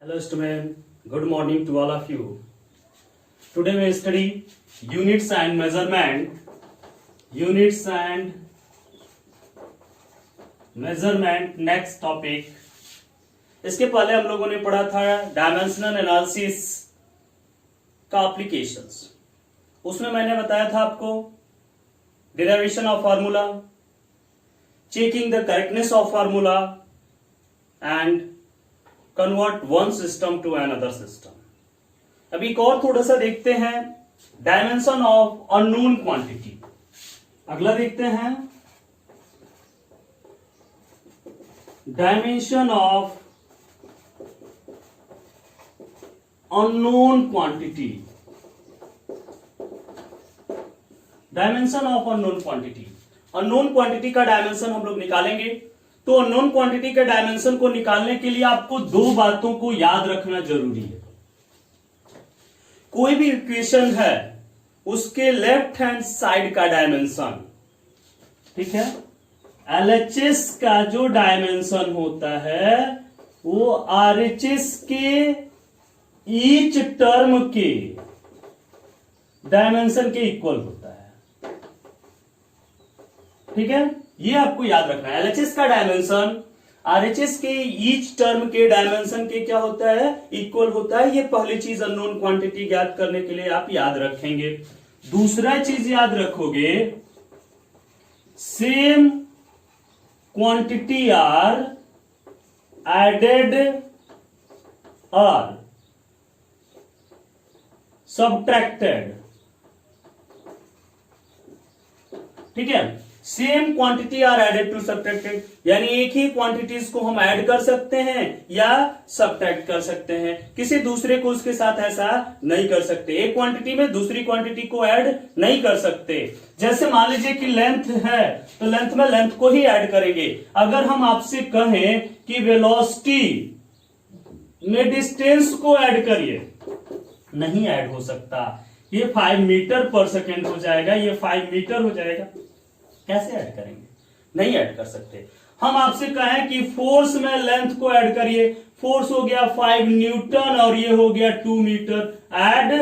Hello student, good morning to all of you. Today we study units and measurement. Units and measurement next topic. इसके पहले हम लोगों ने पढ़ा था डायमेंशनल एनालिसिस का एप्लीकेशंस. उसमें मैंने बताया था आपको derivation of formula, checking the correctness of formula and convert one system to another system. अभी एक और थोड़ा सा देखते हैं डायमेंशन ऑफ अननोन क्वांटिटी. अगला देखते हैं dimension of unknown quantity. Dimension of unknown quantity. Unknown quantity का डायमेंशन हम लोग निकालेंगे. तो अननोन क्वांटिटी के डायमेंशन को निकालने के लिए आपको दो बातों को याद रखना जरूरी है. कोई भी इक्वेशन है उसके लेफ्ट हैंड साइड का डायमेंशन, ठीक है, एलएचएस का जो डायमेंशन होता है वो आरएचएस के ईच टर्म के डायमेंशन के इक्वल होता है. ठीक है, ये आपको याद रखना है. एलएचएस का डायमेंशन आरएचएस के ईच टर्म के डायमेंशन के क्या होता है, इक्वल होता है. ये पहली चीज अननोन क्वांटिटी ज्ञात करने के लिए आप याद रखेंगे. दूसरा चीज याद रखोगे, सेम क्वांटिटी आर एडेड और सबट्रैक्टेड. ठीक है, same quantity are added to subtracted, यानी एक ही क्वांटिटीज को हम ऐड कर सकते हैं या सबट्रैक्ट कर सकते हैं. किसी दूसरे को उसके साथ ऐसा नहीं कर सकते. एक क्वांटिटी में दूसरी क्वांटिटी को ऐड नहीं कर सकते. जैसे मान लीजिए कि लेंथ है तो लेंथ में लेंथ को ही ऐड करेंगे. अगर हम आपसे कहें कि वेलोसिटी में डिस्टेंस को ऐड करिए, नहीं ऐड हो सकता. ये 5 मीटर पर सेकेंड हो जाएगा, ये 5 मीटर हो जाएगा. कैसे ऐड करेंगे, नहीं ऐड कर सकते. हम आपसे कहें कि फोर्स में लेंथ को ऐड करिए, फोर्स हो गया 5 न्यूटन और ये हो गया 2 मीटर, ऐड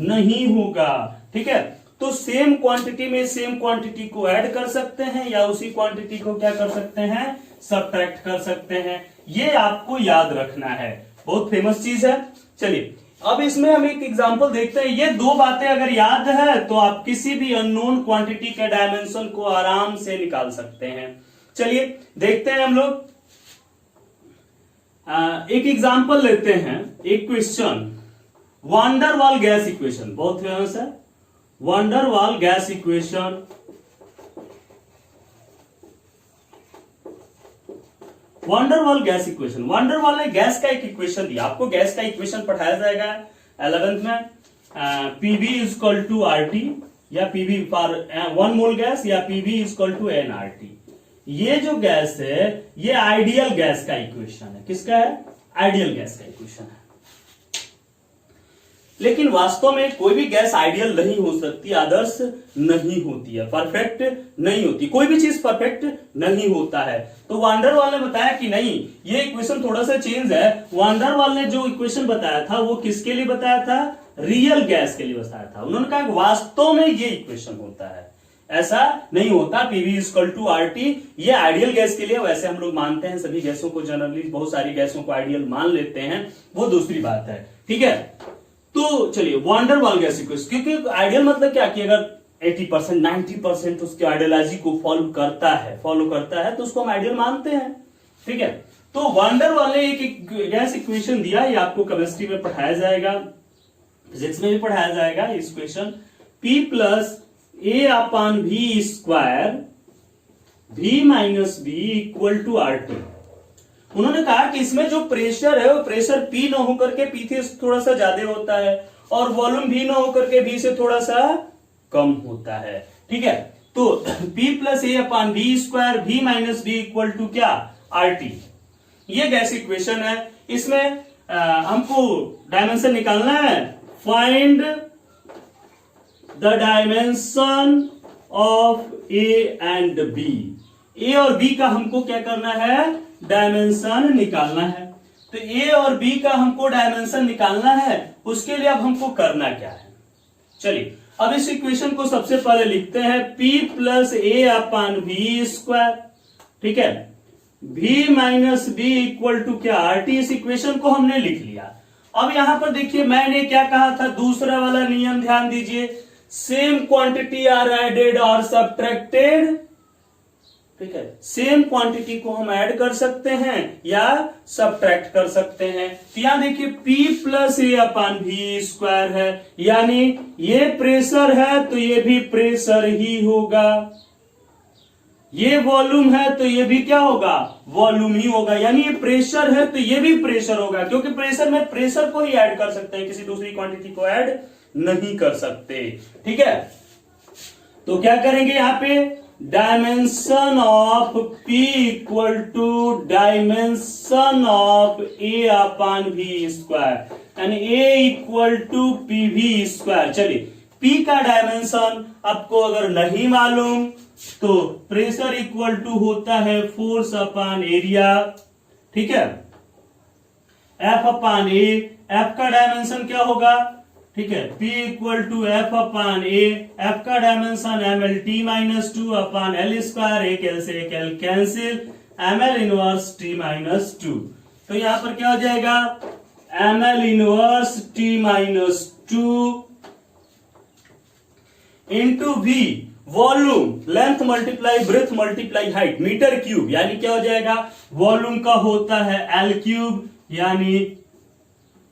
नहीं होगा. ठीक है, तो सेम क्वांटिटी में सेम क्वांटिटी को ऐड कर सकते हैं या उसी क्वांटिटी को क्या कर सकते हैं, सबट्रैक्ट कर सकते हैं. ये आपको याद रखना है, बहुत फेमस चीज है. चलिए अब इसमें हम एक एग्जांपल देखते हैं. ये दो बातें अगर याद है तो आप किसी भी अननोन क्वांटिटी के डायमेंशन को आराम से निकाल सकते हैं. चलिए देखते हैं हम लोग. एक एग्जांपल लेते हैं, एक क्वेश्चन, वांडरवाल गैस इक्वेशन, बहुत फेमस है. Van der Waal gas equation. Van der Waal gas equation. Van der Waal ने गैस का एक इक्वेशन दिया. आपको गैस का इक्वेशन पढ़ाया जाएगा 11th में. PV is equal to RT, या पीवी फॉर 1 मोल गैस, या PV is equal to NRT. ये जो गैस है ये आइडियल गैस का इक्वेशन है. किसका है, आइडियल गैस का इक्वेशन है. लेकिन वास्तव में कोई भी गैस आइडियल नहीं हो सकती, आदर्श नहीं होती है, परफेक्ट नहीं होती. कोई भी चीज परफेक्ट नहीं होता है. तो वांडरवाल ने बताया कि नहीं, ये इक्वेशन थोड़ा सा चेंज है. वांडरवाल ने जो इक्वेशन बताया था वो किसके लिए बताया था, रियल गैस के लिए बताया था. उन्होंने कहा वास्तव में ये इक्वेशन होता है, ऐसा नहीं होता. पीवी इक्वल टू आरटी, ये आइडियल गैस के लिए. वैसे हम लोग मानते हैं सभी गैसों को, जनरली बहुत सारी गैसों को आइडियल मान लेते हैं, वो दूसरी बात है. ठीक है, तो चलिए वांडरवाल गैस इक्वेशन, क्योंकि आइडियल मतलब क्या कि अगर 80% 90% उसके आइडियोलॉजी को फॉलो करता है तो उसको हम आइडियल मानते हैं. ठीक है, तो वांडरवाल ने एक गैस इक्वेशन दिया. ये आपको केमिस्ट्री में पढ़ाया जाएगा, फिजिक्स में भी पढ़ाया जाएगा. इस equation P plus A upon we square V minus B equal to RT. उन्होंने कहा कि इसमें जो प्रेशर है वो प्रेशर P न होकर के P से थोड़ा सा ज्यादा होता है और वॉल्यूम V न होकर के V से थोड़ा सा कम होता है. ठीक है, तो P plus A upon we square V minus B equal to क्या, RT. ये गैस इक्वेशन है. इसमें हमको डायमेंशन निकालना है. Find the dimension of a and b. A और बी का हमको क्या करना है, डायमेंशन निकालना है. तो ए और बी का हमको डायमेंशन निकालना है, उसके लिए अब हमको करना क्या है, चलिए अब इस इक्वेशन को सबसे पहले लिखते हैं p plus A upon we square, ठीक है, v minus B equal to क्या RT। इस इक्वेशन को हमने लिख लिया। अब यहां पर देखिए मैंने क्या कहा था, दूसरा वाला नियम ध्यान दीजिए, सेम क्वांटिटी आर एडेड और सब्ट्रैक्टेड, ठीक है, सेम क्वांटिटी को हम ऐड कर सकते हैं या सब्ट्रैक्ट कर सकते हैं। तो यहां देखिए P plus A upon we square है, यानी ये प्रेशर है तो ये भी प्रेशर ही होगा, ये वॉल्यूम है तो ये भी क्या होगा, वॉल्यूम ही होगा, यानी ये प्रेशर है तो ये भी प्रेशर होगा, क्योंकि प्रेशर में प्रेशर को ही ऐड कर सकते हैं, किसी दूसरी क्वांटिटी को ऐड नहीं कर सकते, ठीक है। तो क्या करेंगे यहां पे, dimension of P equal to dimension of a upon we square, यानी ए equal to p v square. चलिए P का डायमेंशन आपको अगर नहीं मालूम तो प्रेशर इक्वल टू होता है फोर्स अपान एरिया, ठीक है, F अपान ए, F का डायमेंशन क्या होगा, ठीक है, P equal to F upon a, f का dimension ML minus two upon l square, एक एल से एक l cancel, ML inverse T minus two. तो यहां पर क्या हो जाएगा, ML inverse T minus two into V, volume length multiply breadth multiply height, metre cube, यानी क्या हो जाएगा, वॉल्यूम का होता है L क्यूब, यानी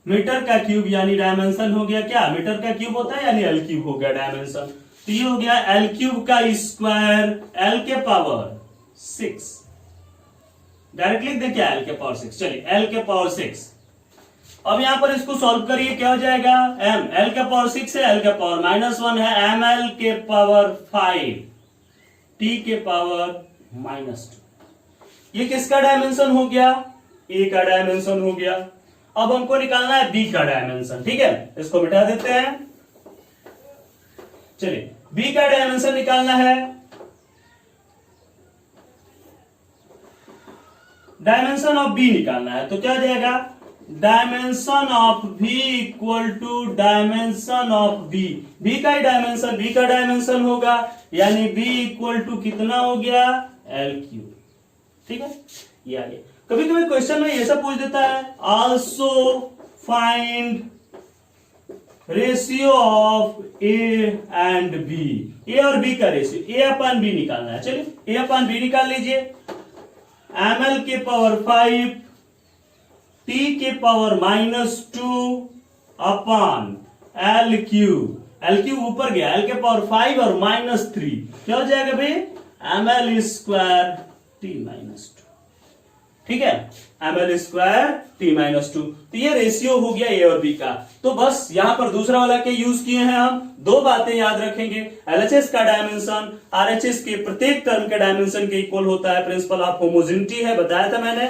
मीटर का क्यूब, यानी डायमेंशन हो गया क्या, मीटर का क्यूब होता है यानी L क्यूब हो गया डायमेंशन। तो ये हो गया L क्यूब का स्क्वायर, L के पावर 6, डायरेक्ट लिख दे क्या, L के पावर 6, चलिए L के पावर 6। अब यहां पर इसको सॉल्व करिए, क्या हो जाएगा, m, L के पावर 6 है, L के पावर -1 है, ML के पावर 5, T के पावर -2। ये किसका डायमेंशन हो गया, A का डायमेंशन हो गया। अब हमको निकालना है B का डायमेंशन, ठीक है, इसको मिटा देते हैं। चलिए B का डायमेंशन निकालना है, डायमेंशन ऑफ B निकालना है, तो क्या आ जाएगा, dimension of V equal to dimension of B, B का ही डायमेंशन B का डायमेंशन होगा, यानी B इक्वल टू कितना हो गया, L क्यूब, ठीक है, ये आ गया। कभी कभी क्वेश्चन में ऐसा पूछ देता है, also find ratio of a and b, a और बी का रेशियो, ए अपान बी निकालना है। चलिए ए अपान बी निकाल लीजिए, ML के पावर 5, T के पावर -2 अपान L क्यूब, L क्यूब ऊपर गया, L के पावर 5 और -3, क्या हो जाएगा भाई, ML स्क्वायर T -2, ठीक है, ML स्क्वायर T -2। तो ये रेशियो हो गया ए और बी का। तो बस यहां पर दूसरा वाला के यूज किए हैं हम, दो बातें याद रखेंगे, LHS का डायमेंशन RHS के प्रत्येक टर्म के डायमेंशन के इक्वल होता है, प्रिंसिपल ऑफ होमोजेनिटी है, बताया था मैंने,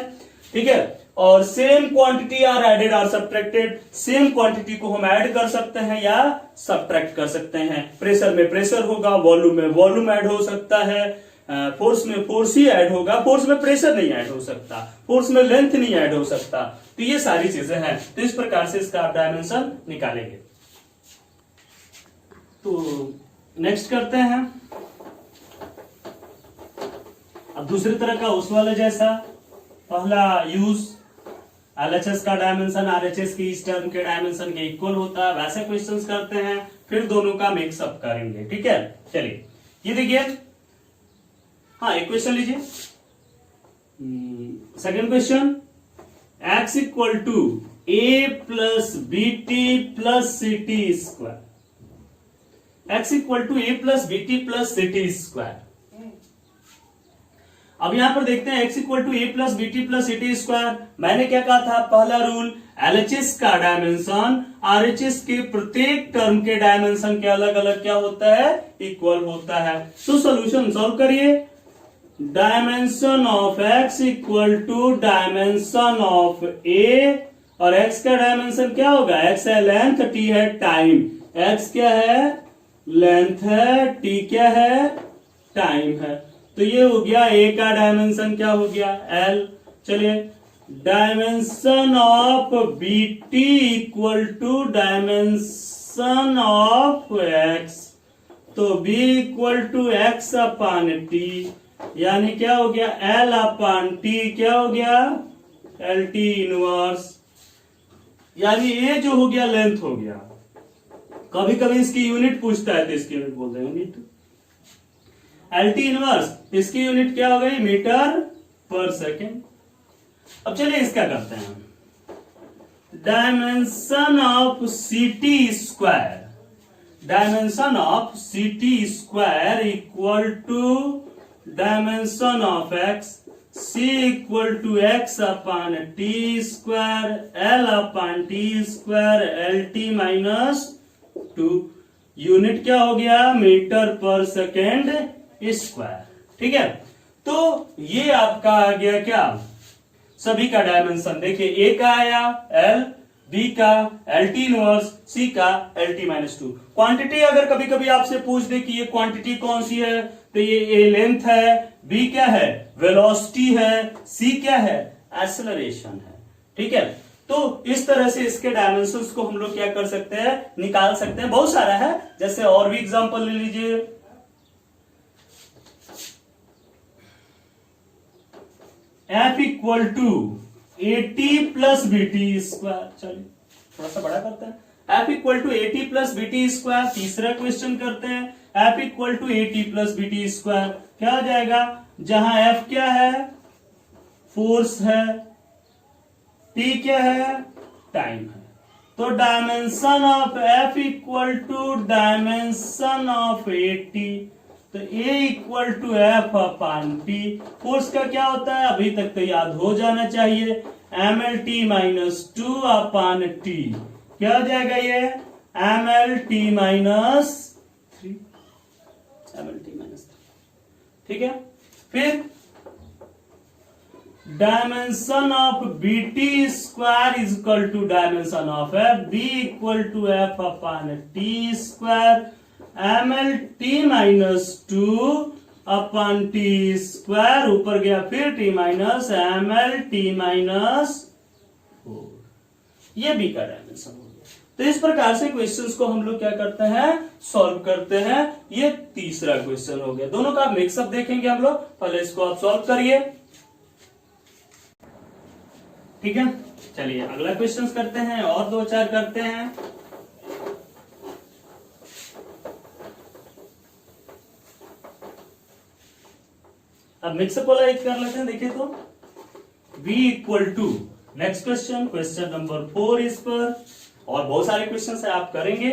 ठीक है, और सेम क्वांटिटी आर एडेड और सब्ट्रैक्टेड, सेम क्वांटिटी को हम ऐड कर सकते हैं या सब्ट्रैक्ट कर सकते हैं। प्रेशर में प्रेशर होगा, वॉल्यूम में वॉल्यूम ऐड हो सकता है, फोर्स में फोर्स ही ऐड होगा, फोर्स में प्रेशर नहीं ऐड हो सकता, फोर्स में लेंथ नहीं ऐड हो सकता। तो ये सारी चीजें हैं, तो इस प्रकार से इसका आप डायमेंशन निकालेंगे। तो नेक्स्ट करते हैं, अब दूसरी तरह का उस वाले जैसा, पहला यूज LHS का डायमेंशन RHS की इस टर्म के डायमेंशन के इक्वल होता है, वैसे क्वेश्चंस करते हैं, फिर दोनों का मिक्सअप करेंगे, ठीक है। चलिए ये देखिए, हाँ एक क्वेश्चन लीजिए, second question, x equal to a plus B T plus C T square, x equal to a plus B T plus C T square. अब यहां पर देखते हैं x equal to a plus B T plus C T square. मैंने क्या कहा था, पहला रूल, LHS का डायमेंशन RHS के प्रत्येक टर्म के डायमेंशन के अलग अलग क्या होता है, इक्वल होता है। तो सॉल्यूशन सॉल्व करिए, dimension of x equal to dimension of a, और x का डायमेंशन क्या होगा, x है लेंथ, t है टाइम, x क्या है, लेंथ है, t क्या है, टाइम है। तो ये हो गया a का डायमेंशन क्या हो गया, l। चलिए dimension of B T equal to dimension of X, तो b equal to X upon T, यानी क्या हो गया l अपान टी, क्या हो गया एल टी इनवर्स, यानी ये जो हो गया लेंथ हो गया। कभी कभी इसकी यूनिट पूछता है तो इसकी यूनिट बोलते हैं यूनिट। एल टी इनवर्स, इसकी यूनिट क्या हो गई मीटर पर सेकेंड। अब चलिए इसका करते हैं, dimension of C T square, dimension of C T square equal to dimension of X, C equal to X upon T square, L upon T square, L T minus 2, unit क्या हो गया metre पर second square. ठीक है, तो ये आपका आ गया क्या, सभी का डायमेंशन देखिए, ए का आया एल, बी का एल टी इनवर्स, सी का एल टी माइनस 2। क्वांटिटी अगर कभी कभी आपसे पूछ दे कि ये क्वांटिटी कौन सी है, तो ये ए लेंथ है, बी क्या है वेलोसिटी है, सी क्या है एक्सेलरेशन है। ठीक है, तो इस तरह से इसके डायमेंशंस को हम लोग क्या कर सकते हैं निकाल सकते हैं, बहुत सारा है। जैसे और भी एग्जांपल ले लीजिए, F equal to A T plus B T square, चलिए थोड़ा सा बड़ा करते हैं, F equal to A T plus B T square. तीसरा क्वेश्चन करते हैं, F equal to A T plus B T square, क्या हो जाएगा, जहां एफ क्या है फोर्स है, टी क्या है टाइम है, तो dimension of f equal to dimension of a t, तो a equal to F upon t. Force का क्या होता है अभी तक तो याद हो जाना चाहिए, M L T minus 2 upon T, क्या हो जाएगा ये M L T minus 3, M L T minus 3। ठीक है, फिर dimension of B T square is equal to dimension of F, B equal to F upon T square, M L T minus 2 upon T square, ऊपर गया फिर T minus M L T minus 4, ये B का dimension हो गया। तो इस प्रकार से क्वेश्चंस को हम लोग क्या करते हैं सॉल्व करते हैं। ये तीसरा क्वेश्चन हो गया, दोनों का मिक्सअप देखेंगे हम लोग, पहले इसको आप सॉल्व करिए। ठीक है, चलिए अगला क्वेश्चन करते हैं और 2-4 करते हैं। अब मिक्सअप वाला एक कर लेते हैं, देखिए तो v equal to, next question, question number 4 इस पर, और बहुत सारे क्वेश्चन है आप करेंगे।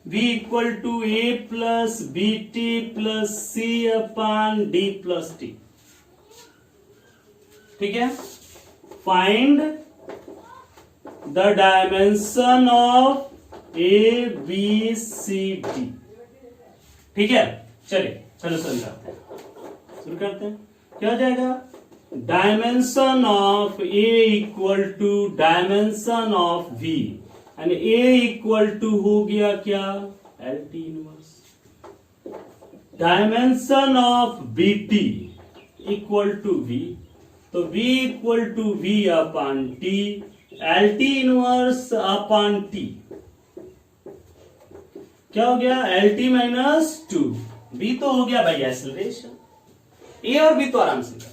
v equal to A plus B T plus C upon D plus T. ठीक है, find the dimension of A B C D. ठीक है, चलिए सोल्यूशन करते हैं, शुरू करते हैं। क्या हो जाएगा, dimension of A equal to dimension of V, यानी ए इक्वल टू हो गया क्या L T inverse, dimension of B T equal to V, तो v equal to V upon T, L T inverse upon T, क्या हो गया L T minus 2, b तो हो गया भाई एक्सेलरेशन, ए और बी तो आराम से कर,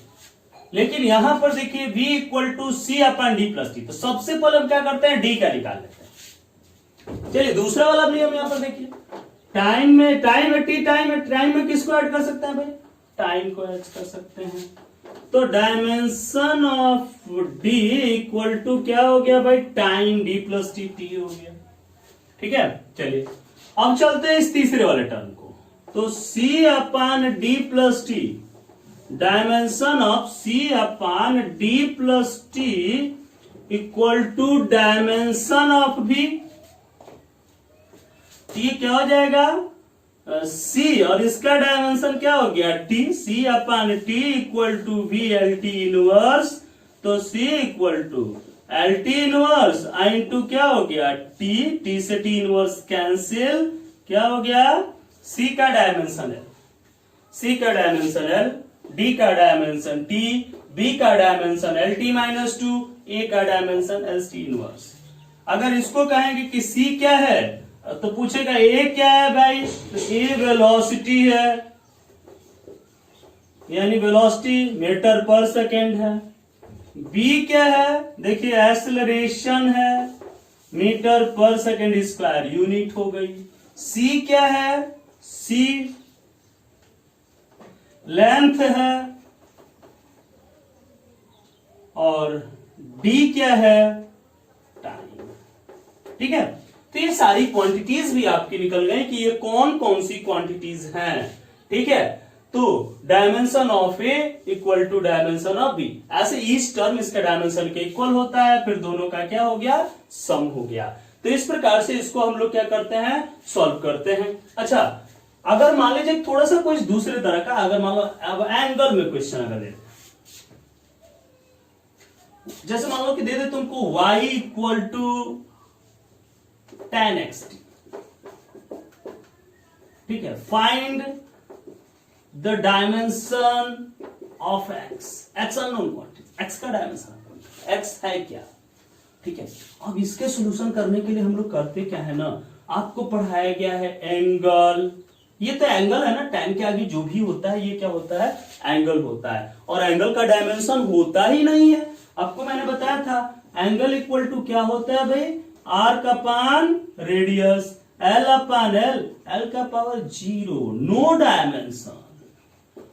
लेकिन यहां पर देखिए v equal to C upon D plus T, तो सबसे पहले हम क्या करते हैं डी का निकाल लेते हैं। चलिए दूसरा वाला नियम यहां पर देखिए, टाइम में टी टाइम में किसको ऐड कर सकते हैं भाई, टाइम को ऐड कर सकते हैं, तो dimension of D equal to क्या हो गया भाई time D plus T, T हो गया। ठीक है, चलिए अब चलते हैं इस तीसरे वाले टर्म को, तो C upon D plus T, dimension of C upon D plus T equal to dimension of भी, ये क्या हो जाएगा सी, और इसका डायमेंशन क्या हो गया T, C upon T equal to V L T inverse, तो C equal to L T inverse into क्या हो गया टी, टी से टी इनवर्स कैंसिल, क्या हो गया सी का डायमेंशन है, सी का डायमेंशन एल, डी का डायमेंशन टी, बी का dimension L T minus 2, A का डायमेंशन एस टी इनवर्स। अगर इसको कहेंगे कि सी क्या है तो पूछेगा ए क्या है भाई, तो ए वेलोसिटी है, यानी वेलोसिटी मीटर पर सेकेंड है। बी क्या है, देखिए एक्सेलरेशन है, मीटर पर सेकेंड स्क्वायर यूनिट हो गई। सी क्या है, सी लेंथ है, और डी क्या है, टाइम। ठीक है, तो ये सारी क्वांटिटीज भी आपकी निकल गई कि ये कौन कौन सी क्वांटिटीज हैं। ठीक है, तो dimension of A equal to dimension of B, ऐसे ईच टर्म इसका डायमेंशन के इक्वल होता है, फिर दोनों का क्या हो गया, सम हो गया। तो इस प्रकार से इसको हम लोग क्या करते हैं, सॉल्व करते हैं। अच्छा, अगर मान लीजिए थोड़ा सा कुछ दूसरे तरह का, अगर मान लो अब एंगल में क्वेश्चन अगर दे, जैसे मान लो कि दे दे तुमको y equal to tan xt, ठीक है, find the dimension of x, x unknown quantity, x का डायमेंशन x है क्या। ठीक है, अब इसके सॉल्यूशन करने के लिए हम लोग करते क्या है ना, आपको पढ़ाया गया है एंगल, ये तो एंगल है ना, tan के आगे जो भी होता है ये क्या होता है, एंगल होता है, और एंगल का डायमेंशन होता ही नहीं है। आपको मैंने बताया था एंगल इक्वल टू क्या होता है भाई, आर्क अपान रेडियस, एल अपान एल, एल का पावर 0, नो डायमेंशन,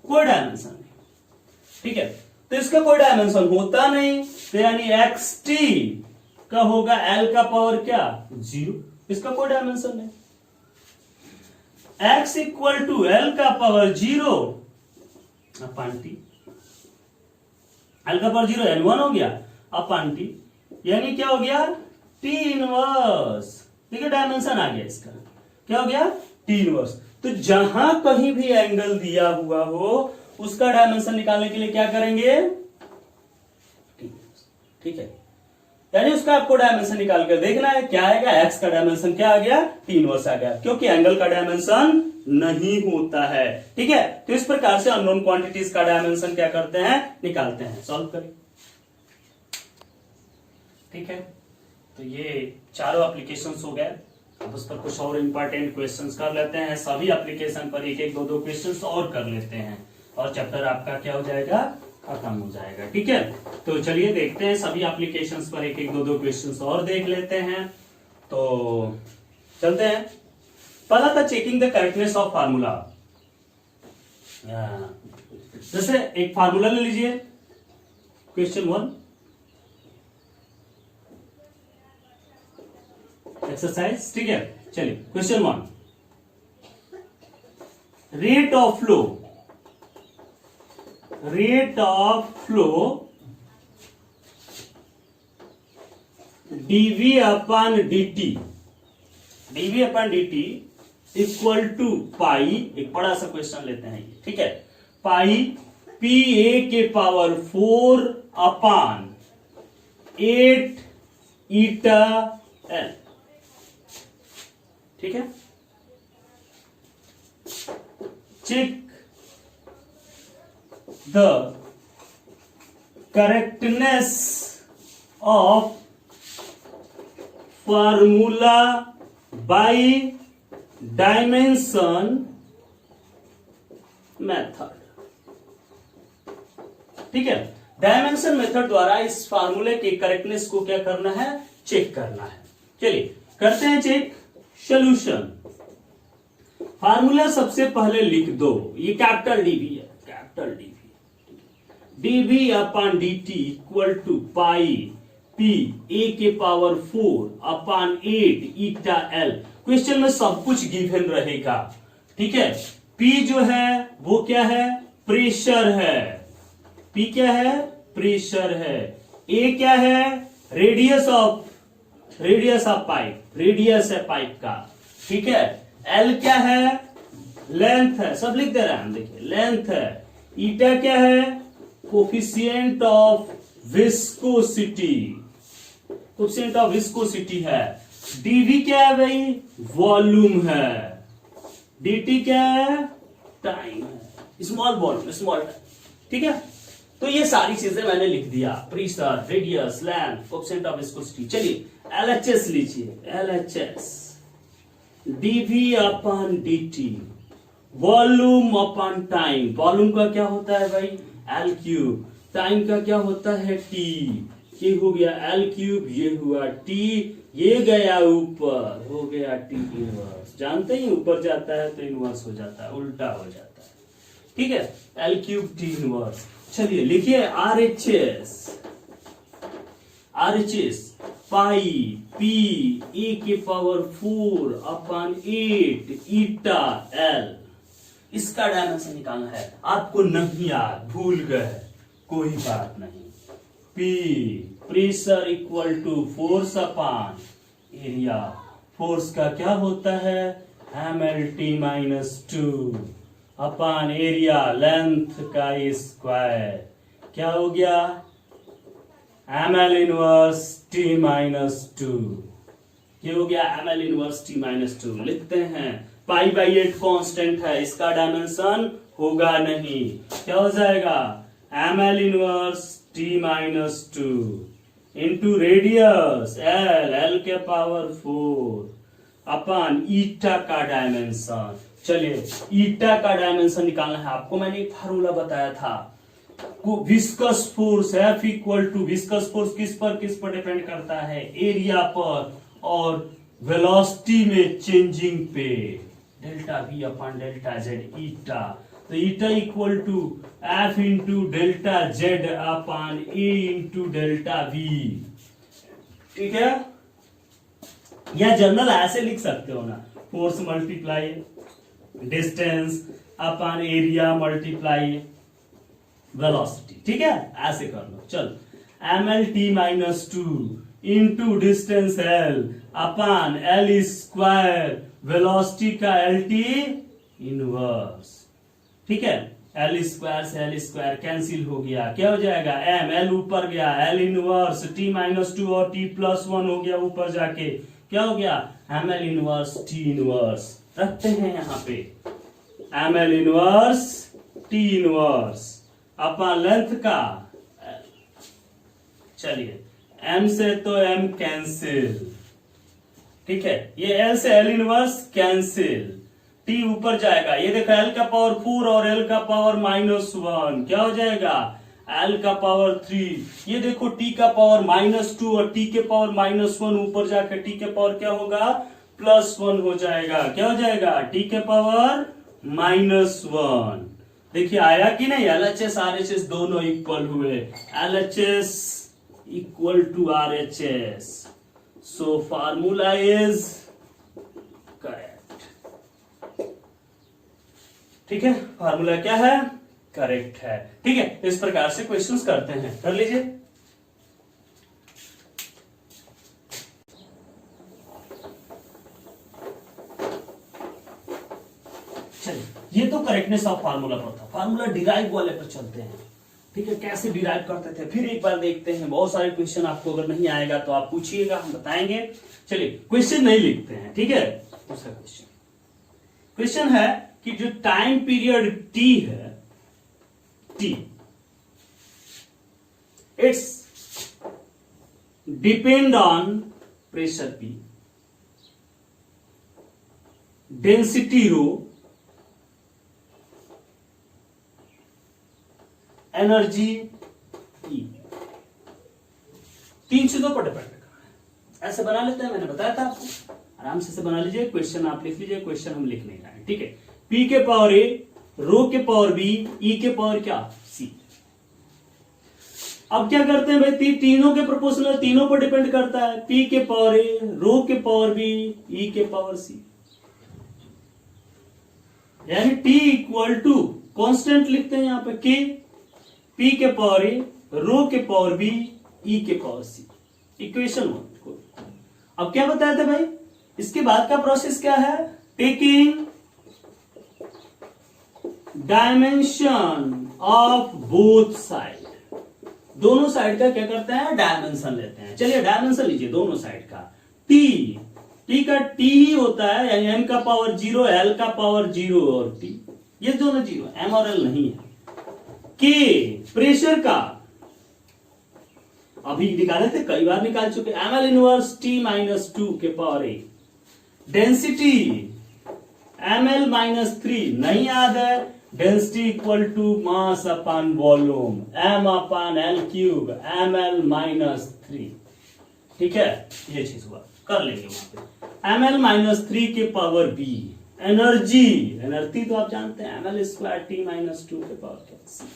कोई डायमेंशन नहीं। ठीक है, तो इसका कोई डायमेंशन होता नहीं, तो यानी एक्स टी का होगा एल का पावर क्या, 0, इसका कोई डायमेंशन नहीं। x इक्वल टू एल का पावर 0 अपान टी, एल का पावर 0 n1 हो गया अपान टी, यानी क्या हो गया, टी इनवर्स। ठीक है, डायमेंशन आ गया इसका, क्या हो गया, टी इनवर्स। तो जहां कहीं भी एंगल दिया हुआ हो उसका डायमेंशन निकालने के लिए क्या करेंगे, ठीक है, यानी उसका आपको डायमेंशन निकाल कर देखना है क्या आएगा, एक्स का डायमेंशन क्या आ गया, टी इनवर्स आ गया, क्योंकि एंगल का डायमेंशन नहीं होता है। ठीक है, तो इस प्रकार से अननोन क्वांटिटीज का डायमेंशन क्या करते हैं, निकालते हैं। सॉल्व करें। ठीक है, तो ये चारों एप्लीकेशंस हो गए। अब उस पर कुछ और इंपॉर्टेंट क्वेश्चंस कर लेते हैं, सभी एप्लीकेशन पर एक एक दो दो क्वेश्चंस और कर लेते हैं, और चैप्टर आपका क्या हो जाएगा, खत्म हो जाएगा। ठीक है, तो चलिए देखते हैं, सभी एप्लीकेशंस पर एक एक दो दो क्वेश्चंस और देख लेते हैं। तो चलते हैं। पहला था checking the correctness of formula. जैसे एक फार्मूला ले लीजिए, क्वेश्चन 1 एक्सरसाइज। ठीक है, चलिए question 1, rate of flow dv upon dt equal to pi, एक बड़ा सा क्वेश्चन लेते हैं ये। ठीक है, पाई पी ए के पावर 4 अपॉन 8 ईटा एल। ठीक है, check the correctness of formula by dimension method. ठीक है, डायमेंशन मेथड द्वारा इस फार्मूले की करेक्टनेस को क्या करना है, चेक करना है। चलिए करते हैं चेक। सॉल्यूशन, फार्मूला सबसे पहले लिख दो, ये कैपिटल डीवी है, capital DV upon dt equal to pi P A के पावर 4 अपॉन 8 ईटा एल। क्वेश्चन में सब कुछ गिवन रहेगा। ठीक है, P जो है वो क्या है, प्रेशर है, P क्या है, प्रेशर है, A क्या है, रेडियस ऑफ पाइप, रेडियस है पाइप का। ठीक है, L क्या है, लेंथ है, सब लिख दे रहे हैं, देखिए लेंथ है, ईटा क्या है, coefficient of viscosity, coefficient of viscosity है, डीवी क्या है भाई, वॉल्यूम है, डीटी क्या है, टाइम है, स्मॉल वॉल्यूम स्मॉल टाइम। ठीक है, तो ये सारी चीजें मैंने लिख दिया, pressure, radius, length, coefficient of viscosity. चलिए एलएचएस लीजिए, LHS DV upon DT, volume upon time. Volume का क्या होता है भाई, एल क्यूब, टाइम का क्या होता है टी, ये हो गया एल क्यूब, ये हुआ टी, ये गया ऊपर, हो गया टी इनवर्स। जानते ही ऊपर जाता है तो इनवर्स हो जाता है, उल्टा हो जाता है, ठीक है, एल क्यूब टी इनवर्स। चलिए लिखिए आरएचएस, आरएचएस पाई पी ई की पावर 4 अपॉन 8 ईटा एल। इसका डायमेंशन निकालना है, आपको नहीं याद, भूल गए, कोई बात नहीं। P pressure equal to force upon area, force का क्या होता है mLT -2 अपॉन एरिया, लेंथ का स्क्वायर, क्या हो गया ml इनवर्स T -2, ये हो गया ml इनवर्स T -2। लिखते हैं पाई बाई 8 कांस्टेंट है, इसका डायमेंशन होगा नहीं, क्या हो जाएगा ml inverse T -2 into radius L के पावर 4 अपॉन ईटा का डायमेंशन। चलिए ईटा का डायमेंशन निकालना है आपको, मैंने एक फार्मूला बताया था, viscous force F equal to, viscous force किस पर डिपेंड करता है, एरिया पर और वेलोसिटी में चेंजिंग पे, delta V upon delta Z eta. तो eta equal to F into delta Z upon A into delta V, ठीक है, या जनरल ऐसे लिख सकते हो ना, force multiply distance upon area multiply velocity, ठीक है, ऐसे कर लो। चल mLT -2 into distance L upon L square, velocity का LT इनवर्स, ठीक है, L स्क्वायर से L स्क्वायर कैंसिल हो गया, क्या हो जाएगा m, L ऊपर गया, L इनवर्स T -2 और T +1 हो गया ऊपर जाके, क्या हो गया mL इनवर्स T इनवर्स। रखते हैं यहाँ पे mL inverse T inverse upon length का, चलिए m से तो m कैंसिल, ठीक है, ये L से L इनवर्स कैंसिल, T ऊपर जाएगा, ये देखो L का पावर 4 और L का पावर -1, क्या हो जाएगा L का पावर 3, ये देखो T का पावर -2 और T के पावर -1 ऊपर जाकर T के पावर क्या होगा +1 हो जाएगा, क्या हो जाएगा T के पावर -1। देखिए आया कि नहीं, LHS RHS दोनों इक्वल हुए, LHS equal to RHS, so formula is correct, ठीक है, फार्मूला क्या है, करेक्ट है, ठीक है। इस प्रकार से क्वेश्चंस करते हैं, कर लीजिए। चलिए ये तो करेक्टनेस ऑफ फार्मूला पर था, फार्मूला डिराइव वाले पर चलते हैं, ठीक है, कैसे डिराइव करते थे फिर एक बार देखते हैं। बहुत सारे क्वेश्चन आपको अगर नहीं आएगा तो आप पूछिएगा, हम बताएंगे। चलिए क्वेश्चन नहीं लिखते हैं, ठीक है। दूसरा क्वेश्चन है कि जो टाइम पीरियड T है, T it's depend on pressure P, density rho, energy E, तीन चीजों पर डिपेंड करता है। ऐसे बना लेते हैं, मैंने बताया था आपको, आराम से बना लीजिए। क्वेश्चन आप लिख लीजिए, क्वेश्चन हम लिख नहीं रहे हैं, ठीक है। P के पावर A, रो के पावर B, E के पावर क्या C। अब क्या करते हैं भाई, तीनों के प्रोपोर्शनल, तीनों पर डिपेंड करता है, P के पावर A, रो के पावर B, E के पावर C, यानी T इक्वल टू कॉन्स्टेंट लिखते हैं यहां पे K, P के पावर A, रो के पावर B, E के पावर C, इक्वेशन 1। अब क्या बताया था भाई, इसके बाद का प्रोसेस क्या है, taking dimension of both side, दोनों साइड का क्या करते हैं, डायमेंशन लेते हैं। चलिए डायमेंशन लीजिए दोनों साइड का, T का T ही होता है, यानी M का पावर 0, L का पावर 0 और T, ये दोनों 0, M और L नहीं है। K के प्रेशर का, अभी निकाले थे, कई बार निकाल चुके, ml इनवर्स t माइनस 2 के power A, density ml minus 3 नहीं याद है, density equal to mass upon volume m upon L cube ml minus 3, ठीक है, ये चीज हुआ, कर लेंगे वहां पे, ml माइनस 3 के पावर b, एनर्जी, एनर्जी तो आप जानते हैं ml स्क्वायर t माइनस 2 के पावर क्या,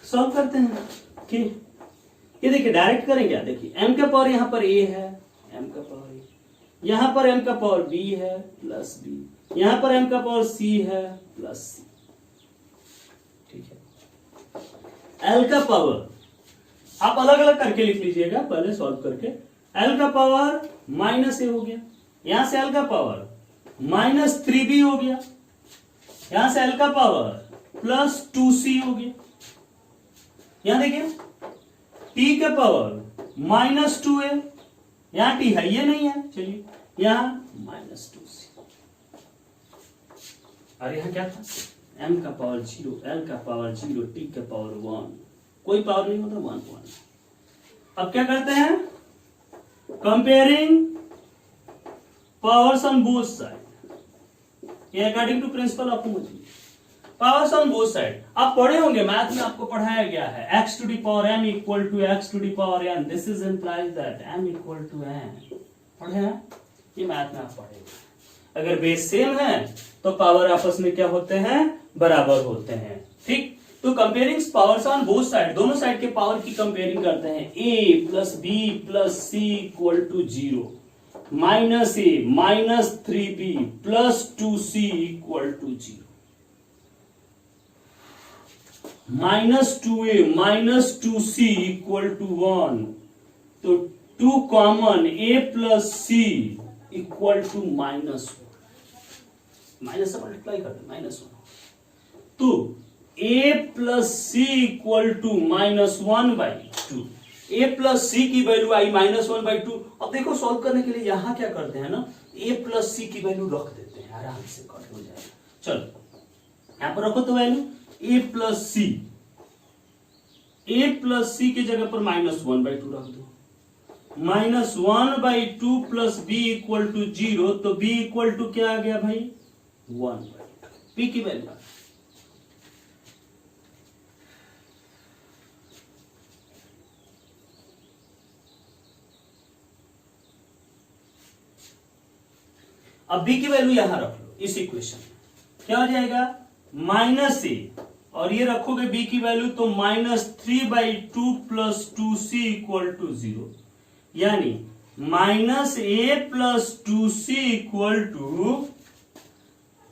सॉल्व करते हैं कि ये देखिए डायरेक्ट करेंगे, देखिए m का पावर यहां पर a है, m का पावर a, यहां पर m का पावर b है प्लस b, यहां पर m का पावर c है प्लस c, ठीक है। l का पावर आप अलग अलग करके लिख लीजिएगा पहले सॉल्व करके, l का पावर माइनस a हो गया, यहां से l का पावर माइनस 3b हो गया, यहां से l का पावर प्लस 2c हो गया, यहां देखिए t का पावर माइनस 2a, यहां t है ये नहीं है, चलिए यहां माइनस 2c, और यहां क्या था, m का पावर 0, l का पावर 0, t का पावर 1, कोई पावर नहीं होता, 1 1। अब क्या करते हैं, comparing powers on both side, ये according to principle of homogeneity, powers on both side आप पढ़े होंगे, मैथ में आपको पढ़ाया गया है, x to the power m equal to x to the power n, this is implies that m equal to n, पढ़े हैं, ये मैथ में आप पढ़े। अगर बेस सेम है तो पावर आपस में क्या होते हैं, बराबर होते हैं, ठीक। तो comparing powers on both side, दोनों साइड के पावर की कंपेयरिंग करते हैं, a plus b plus c equal to 0, minus a minus 3b plus 2c equal to 0, minus 2a minus 2c equal to 1, तो 2 common a plus c equal to minus 1, minus से multiply करते minus 1, तो a plus c equal to minus 1/2, a plus C की value आई minus 1/2। अब देखो solve करने के लिए यहां क्या करते हैं ना, a प्लस सी की वैल्यू रख देते हैं, आराम से कट हो जाएगा, चलो यहां पर रखो तो value a plus C, a plus C की जगह पर माइनस 1/2 रख दो, minus 1/2 plus b equal to 0, तो b इक्वल टू क्या आ गया भाई, 1/2, b की वैल्यू। अब b की वैल्यू यहां रख लो इस इक्वेशन में, क्या हो जाएगा, माइनस ए, और ये रखोगे b की वैल्यू तो minus 3/2 plus 2c equal to 0, यानी minus a plus 2c equal to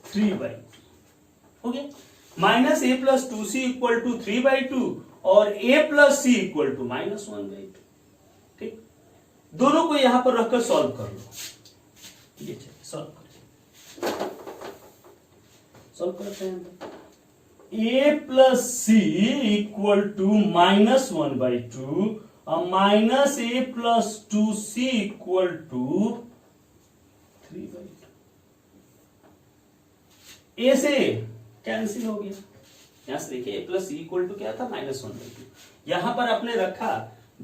3/2 हो गया, minus a plus 2c equal to 3/2 और a plus c equal to minus 1/2, ठीक। दोनों को यहां पर रखकर सॉल्व कर लो, ये सॉल्व करते हैं, a plus C equal to minus 1/2 और minus a plus 2c equal to 3/2, a से कैंसिल हो गया, यहां से देखिए a plus C equal to क्या था, माइनस 1/2, यहां पर आपने रखा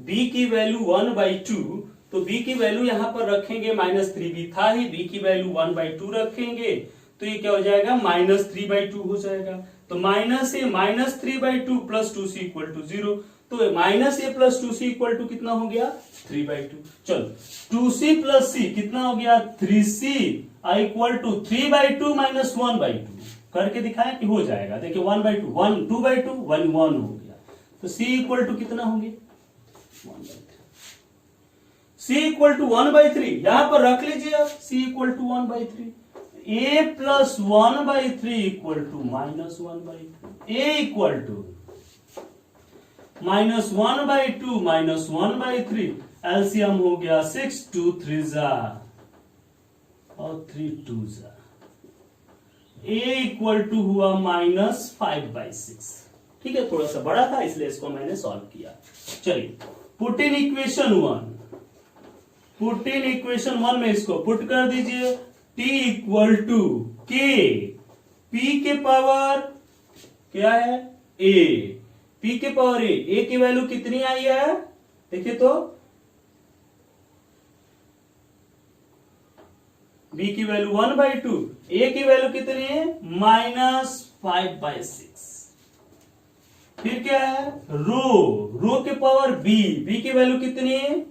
b की वैल्यू 1/2, तो b की वैल्यू यहां पर रखेंगे, माइनस 3b था ही, b की वैल्यू 1/2 रखेंगे, तो ये क्या हो जाएगा, माइनस 3/2 हो जाएगा, तो minus A minus 3/2 plus 2c equal to 0, तो minus A plus 2c equal to कितना हो गया, 3/2, चलो 2c प्लस c कितना हो गया, 3c इक्वल टू 3/2 माइनस 1/2, करके दिखाया कि हो जाएगा, देखिए 1/2 1 2/2 1 1 हो गया, तो c इक्वल टू कितना होंगे, 1/3, c इक्वल टू 1/3, यहां पर रख लीजिए आप, c equal to 1/3, a plus 1/3 equal to minus 1/3, a equal to minus 1/2 minus 1/3, LCM हो गया 6 2 3 जा और 3 2 जा, a इक्वल टू हुआ माइनस 5/6, ठीक है, थोड़ा सा बड़ा था इसलिए इसको मैंने सॉल्व किया। चलिए put in equation 1, put in equation 1 में इसको पुट कर दीजिए, t equal to k p के पावर क्या है a, p के पावर a की वैल्यू कितनी आई है देखिए तो, b की वैल्यू 1/2, a की वैल्यू कितनी है -5/6। फिर क्या है रो के पावर b की वैल्यू कितनी है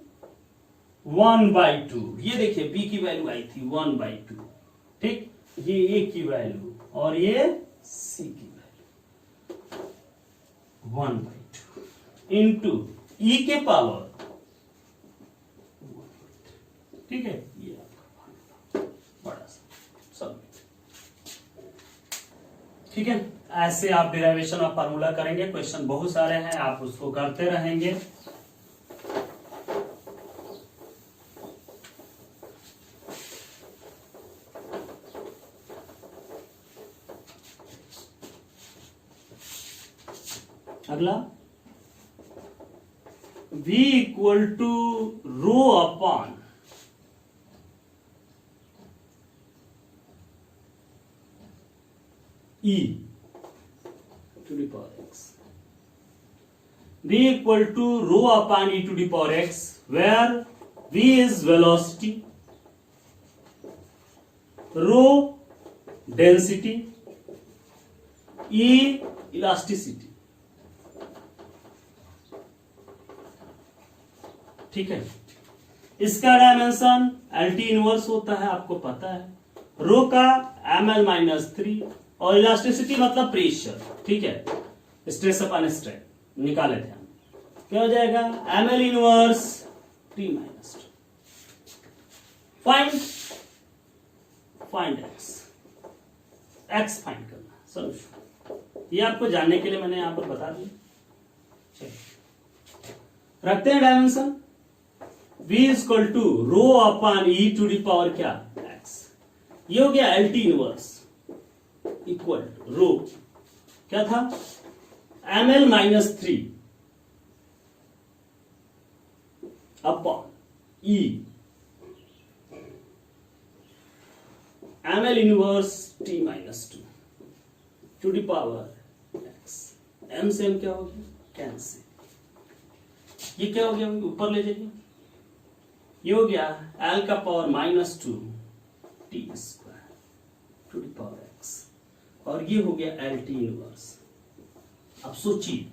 1/2। ये देखिए b की वैल्यू आई थी 1/2, ठीक, ये a की वैल्यू और ये c की वैल्यू 1/2 इंटू e के पावर, ठीक है, ये आपका बड़ा सा सब, ठीक है। ऐसे आप डेरिवेशन ऑफ फार्मूला करेंगे, क्वेश्चन बहुत सारे हैं, आप उसको करते रहेंगे। अगला v equal to rho upon e to the power x, v equal to rho upon e to the power x, where v is velocity, rho density, e elasticity, ठीक है। इसका डायमेंशन LT इनवर्स होता है, आपको पता है, रो का ml-3 और इलास्टिसिटी मतलब प्रेशर, ठीक है, स्ट्रेस अपॉन स्ट्रेन निकाले थे हम, क्या हो जाएगा ml inverse T minus 2। Find x find करना सोल्यूशन, ये आपको जानने के लिए मैंने यहां पर बता दिया। रखते हैं dimension, v equal to rho upon e to the power क्या x, ये हो गया LT inverse equal to rho क्या था ml-3 अपॉन e ml inverse t minus 2 to the power x। m से m क्या हो गया कैंसिल, ये क्या हो गया ऊपर ले जाइए, ये हो गया l का power -2 t square to the power x, और ये हो गया LT इनवर्स। अब सोचिए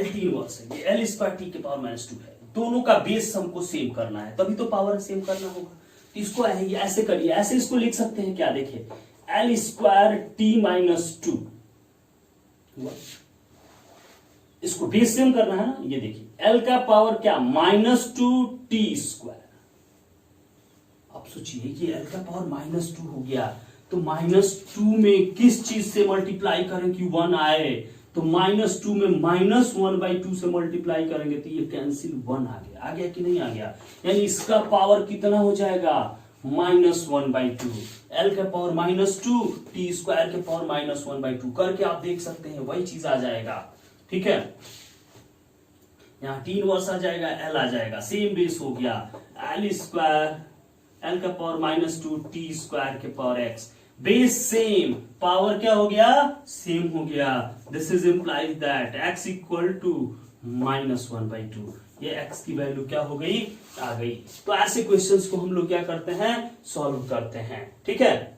LT इनवर्स है, ये L स्क्वायर T के पावर -2 है, दोनों का बेस हमको सेम करना है, तभी तो पावर सेम करना होगा। तो इसको ऐसे करिए, ऐसे इसको लिख सकते हैं क्या, देखिए L स्क्वायर T -2, इसको बेस सेम करना है ना, ये देखिए L का पावर क्या -2 T स्क्वायर। अब सोचिए ये L का पावर -2 हो गया, तो -2 में किस चीज से मल्टीप्लाई करें कि 1 आए, तो -2 में -1/2 से मल्टीप्लाई करेंगे तो ये कैंसिल 1 आ गया कि नहीं आ गया, यानी इसका पावर कितना हो जाएगा -1/2, L का पावर -2 T स्क्वायर के पावर -1/2 करके आप देख सकते हैं वही चीज आ जाएगा, ठीक है। यहाँ T इनवर्स आ जाएगा, L आ जाएगा, सेम बेस हो गया, L स्क्वायर L का पावर -2 T स्क्वायर के power x, base same, power क्या हो गया सेम हो गया। This is implies that x equal to -1/2, ये x की वैल्यू क्या हो गई आ गई। तो ऐसे क्वेश्चंस को हम लोग क्या करते हैं सॉल्व करते हैं, ठीक है।